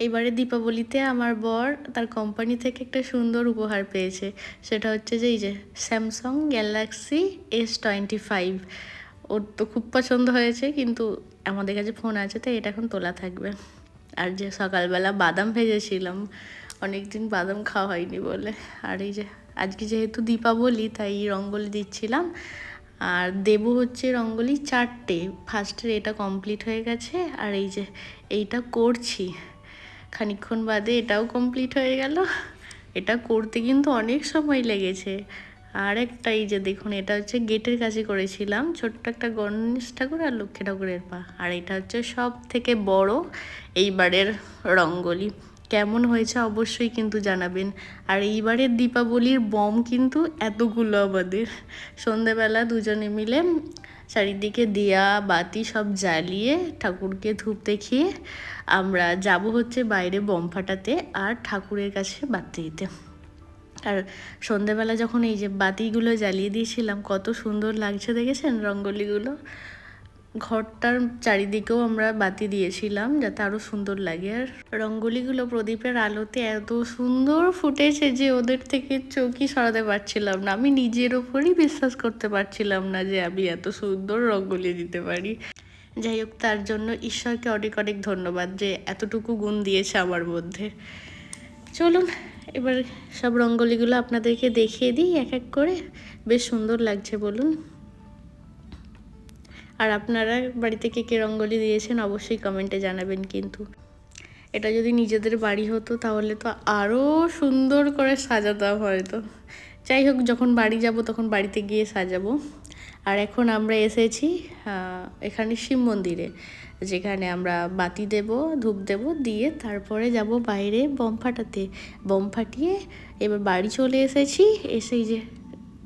এবারে দীপাবলিতে আমার বর তার কোম্পানি থেকে একটা সুন্দর উপহার পেয়েছে। সেটা হচ্ছে যে এই যে স্যামসাং গ্যালাক্সি S25। ওর তো খুব পছন্দ হয়েছে, কিন্তু আমাদের কাছে ফোন আছে তাই এটা এখন তোলা থাকবে। আর যে সকালবেলা বাদাম ভেজেছিলাম, অনেকদিন বাদাম খাওয়া হয়নি বলে। আর এই যে আজকে যেহেতু দীপাবলি তাই রঙ্গোলি দিচ্ছিলাম। আর দেবো হচ্ছে রঙ্গোলি 4টে, ফার্স্টের এটা কমপ্লিট হয়ে গেছে। আর এই যে এইটা করছি, খানিকক্ষণ বাদে এটাও কমপ্লিট হয়ে গেল। এটা করতে কিন্তু অনেক সময় লেগেছে। আর একটা এই যে দেখুন, এটা হচ্ছে গেটের কাছে করেছিলাম, ছোট্ট একটা গণেশ ঠাকুর আর লক্ষ্মী ঠাকুরের পা। আর এটা হচ্ছে সব থেকে বড় এইবারের রঙ্গোলি। কেমন হয়েছে অবশ্যই কিন্তু জানাবেন। আর এইবারের দীপাবলির বম কিন্তু এতগুলো আমাদের। সন্ধেবেলা দুজনে মিলে চারিদিকে দিয়া বাতি সব জ্বালিয়ে ঠাকুরকে ধূপ দেখিয়ে আমরা যাব হচ্ছে বাইরে বম ফাটাতে আর ঠাকুরের কাছে বাতি দিতে। আর সন্ধেবেলা যখন এই যে বাতিগুলো জ্বালিয়ে দিয়েছিলাম, কত সুন্দর লাগছে দেখেছেন রঙ্গোলিগুলো। ঘরটার চারিদিকেও আমরা বাতি দিয়েছিলাম যাতে আরও সুন্দর লাগে। আর রঙ্গোলিগুলো প্রদীপের আলোতে এত সুন্দর ফুটেছে যে ওদের থেকে চোখই সরাতে পারছিলাম না। আমি নিজের ওপরই বিশ্বাস করতে পারছিলাম না যে আমি এত সুন্দর রঙ্গোলি দিতে পারি। যাই হোক, তার জন্য ঈশ্বরকে অনেক অনেক ধন্যবাদ যে এতটুকু গুণ দিয়েছে আমার মধ্যে। চলুন এবার সব রঙ্গোলিগুলো আপনাদেরকে দেখিয়ে দিই এক এক করে। বেশ সুন্দর লাগছে বলুন। আর আপনারা বাড়িতে কে কে রঙ্গোলি দিয়েছেন অবশ্যই কমেন্টে জানাবেন। কিন্তু এটা যদি নিজেদের বাড়ি হতো তাহলে তো আরও সুন্দর করে সাজাতাম হয়তো। যাই হোক, যখন বাড়ি যাব তখন বাড়িতে গিয়ে সাজাবো। আর এখন আমরা এসেছি এখানে শিব মন্দিরে, যেখানে আমরা বাতি দেব, ধূপ দেব, দিয়ে তারপরে যাব বাইরে বম ফাটাতে। বম ফাটিয়ে এবার বাড়ি চলে এসেছি। এসেই যে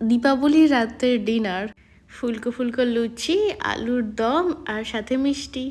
দীপাবলির রাতের ডিনার, ফুলকো ফুলকো লুচি, আলুর দম আর সাথে মিষ্টি।